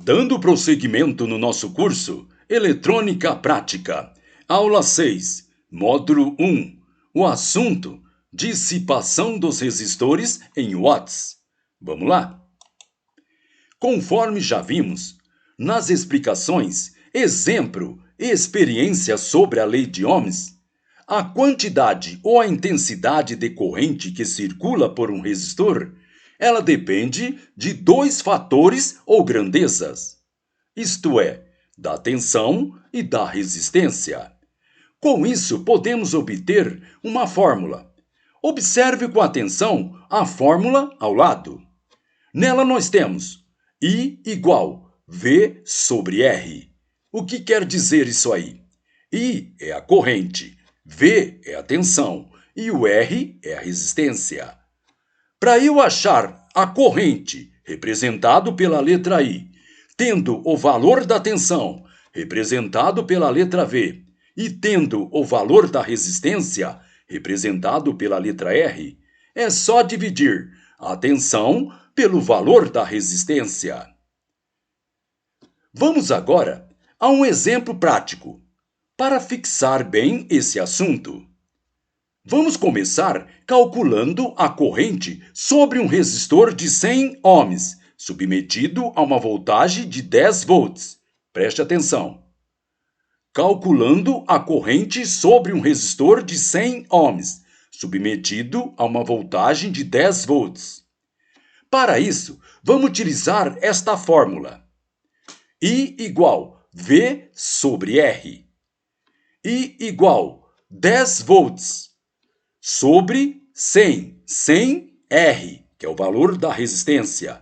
Dando prosseguimento no nosso curso Eletrônica Prática, aula 6, módulo 1, o assunto dissipação dos resistores em watts. Vamos lá? Conforme já vimos, nas explicações, exemplo e experiência sobre a lei de Ohms, a quantidade ou a intensidade de corrente que circula por um resistor, ela depende de dois fatores ou grandezas, isto é, da tensão e da resistência. Com isso, podemos obter uma fórmula. Observe com atenção a fórmula ao lado. Nela nós temos I igual V sobre R. O que quer dizer isso aí? I é a corrente, V é a tensão e o R é a resistência. Para eu achar a corrente, representado pela letra I, tendo o valor da tensão, representado pela letra V, e tendo o valor da resistência, representado pela letra R, é só dividir a tensão pelo valor da resistência. Vamos agora a um exemplo prático, para fixar bem esse assunto. Vamos começar calculando a corrente sobre um resistor de 100 ohms, submetido a uma voltagem de 10 volts. Preste atenção. Calculando a corrente sobre um resistor de 100 ohms, submetido a uma voltagem de 10 volts. Para isso, vamos utilizar esta fórmula. I igual V sobre R. I igual 10 volts sobre 100, 100 R, que é o valor da resistência.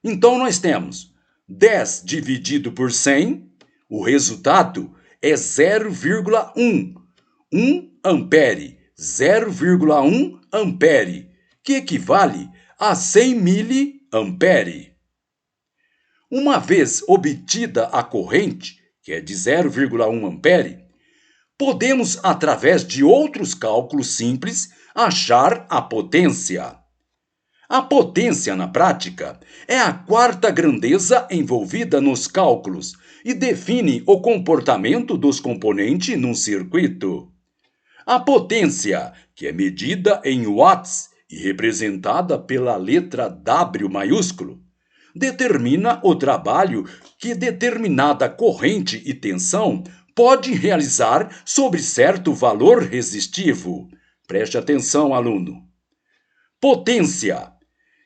Então, nós temos 10 dividido por 100, o resultado é 0,1. 1 ampere, 0,1 ampere, que equivale a 100 miliampere. Uma vez obtida a corrente, que é de 0,1 ampere, podemos, através de outros cálculos simples, achar a potência. A potência, na prática, é a quarta grandeza envolvida nos cálculos e define o comportamento dos componentes num circuito. A potência, que é medida em watts e representada pela letra W maiúsculo, determina o trabalho que determinada corrente e tensão pode realizar sobre certo valor resistivo. Preste atenção, aluno. Potência.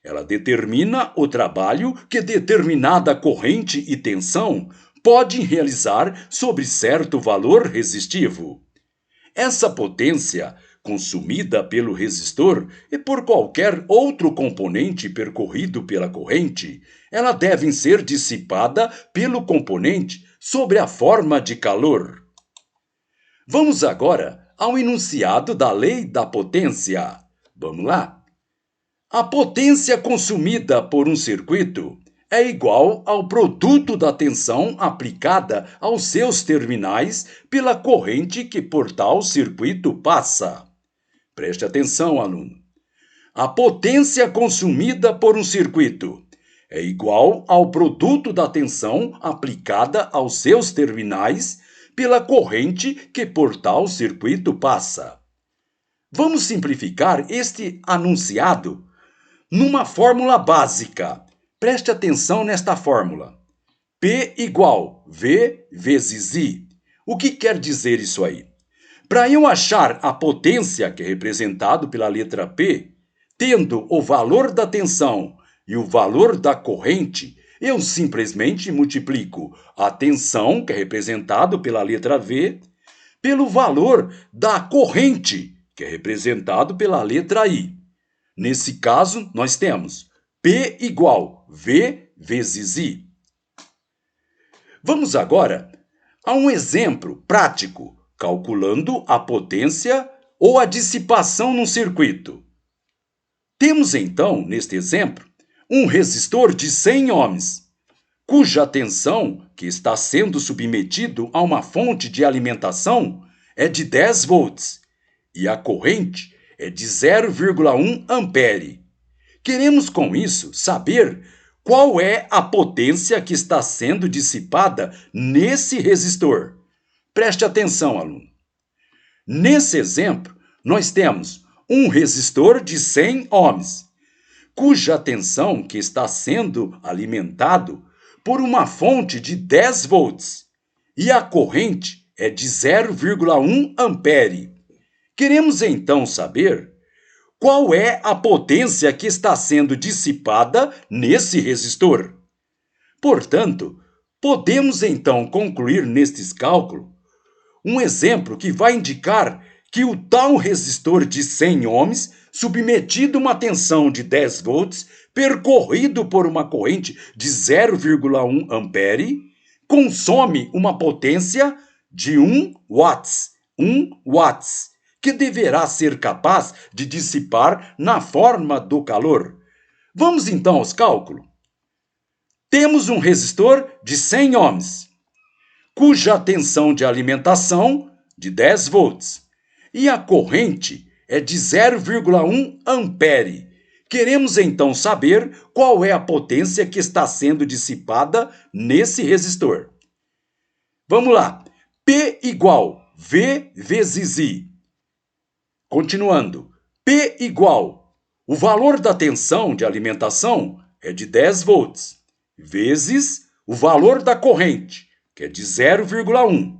Ela determina o trabalho que determinada corrente e tensão pode realizar sobre certo valor resistivo. Essa potência, consumida pelo resistor e por qualquer outro componente percorrido pela corrente, ela deve ser dissipada pelo componente sobre a forma de calor. Vamos agora ao enunciado da lei da potência. Vamos lá? A potência consumida por um circuito é igual ao produto da tensão aplicada aos seus terminais pela corrente que por tal circuito passa. Preste atenção, aluno. A potência consumida por um circuito é igual ao produto da tensão aplicada aos seus terminais pela corrente que por tal circuito passa. Vamos simplificar este enunciado numa fórmula básica. Preste atenção nesta fórmula. P igual V vezes I. O que quer dizer isso aí? Para eu achar a potência, que é representado pela letra P, tendo o valor da tensão e o valor da corrente, eu simplesmente multiplico a tensão, que é representado pela letra V, pelo valor da corrente, que é representado pela letra I. Nesse caso, nós temos P igual V vezes I. Vamos agora a um exemplo prático, calculando a potência ou a dissipação num circuito. Temos então, neste exemplo, um resistor de 100 ohms, cuja tensão, que está sendo submetido a uma fonte de alimentação, é de 10 volts e a corrente é de 0,1 ampere. Queremos com isso saber qual é a potência que está sendo dissipada nesse resistor. Preste atenção, aluno. Nesse exemplo, nós temos um resistor de 100 ohms, cuja tensão que está sendo alimentado por uma fonte de 10 volts, e a corrente é de 0,1 ampere. Queremos então saber qual é a potência que está sendo dissipada nesse resistor. Portanto, podemos então concluir nestes cálculos um exemplo que vai indicar que o tal resistor de 100 ohms, submetido a uma tensão de 10 volts, percorrido por uma corrente de 0,1 ampere, consome uma potência de 1 watts, que deverá ser capaz de dissipar na forma do calor. Vamos então aos cálculos. Temos um resistor de 100 ohms, cuja tensão de alimentação de 10 volts, e a corrente é de 0,1 ampere. Queremos então saber qual é a potência que está sendo dissipada nesse resistor. Vamos lá. P igual V vezes I. Continuando. P igual o valor da tensão de alimentação é de 10 volts, vezes o valor da corrente, que é de 0,1.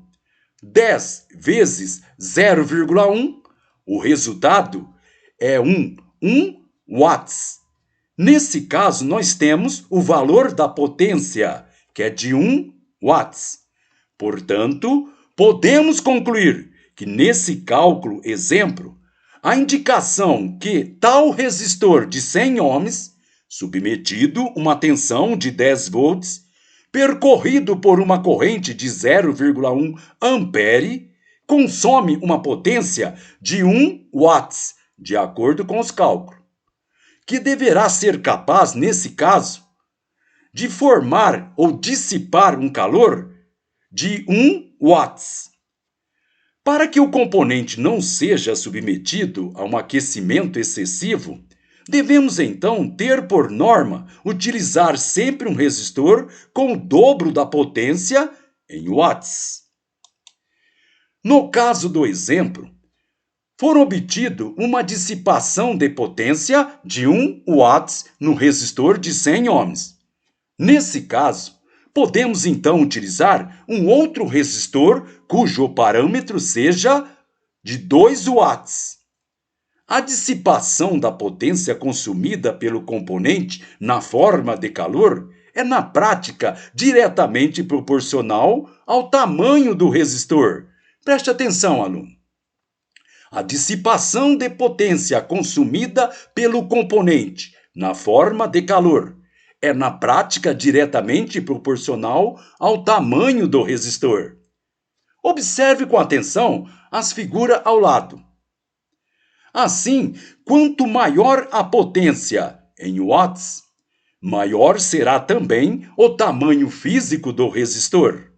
10 vezes 0,1, o resultado é 1 watts. Nesse caso, nós temos o valor da potência, que é de 1 watts. Portanto, podemos concluir que nesse cálculo exemplo, a indicação que tal resistor de 100 ohms, submetido a uma tensão de 10 volts, percorrido por uma corrente de 0,1 ampere, consome uma potência de 1 watts, de acordo com os cálculos, que deverá ser capaz, nesse caso, de formar ou dissipar um calor de 1 watts. Para que o componente não seja submetido a um aquecimento excessivo, devemos então ter por norma utilizar sempre um resistor com o dobro da potência em watts. No caso do exemplo, foi obtido uma dissipação de potência de 1 watts no resistor de 100 ohms. Nesse caso, podemos então utilizar um outro resistor cujo parâmetro seja de 2 watts. A dissipação da potência consumida pelo componente na forma de calor é, na prática, diretamente proporcional ao tamanho do resistor. Preste atenção, aluno. A dissipação de potência consumida pelo componente na forma de calor é, na prática, diretamente proporcional ao tamanho do resistor. Observe com atenção as figuras ao lado. Assim, quanto maior a potência em watts, maior será também o tamanho físico do resistor.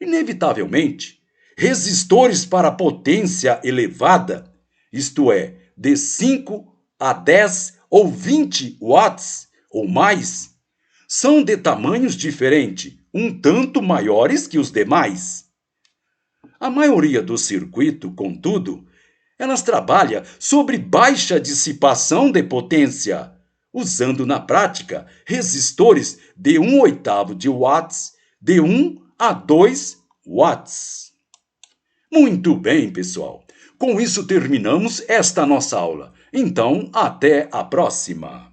Inevitavelmente, resistores para potência elevada, isto é, de 5 a 10 ou 20 watts ou mais, são de tamanhos diferentes, um tanto maiores que os demais. A maioria do circuito, contudo, elas trabalham sobre baixa dissipação de potência, usando na prática resistores de 1/8 de watts, de 1 a 2 watts. Muito bem, pessoal. Com isso terminamos esta nossa aula. Então, até a próxima.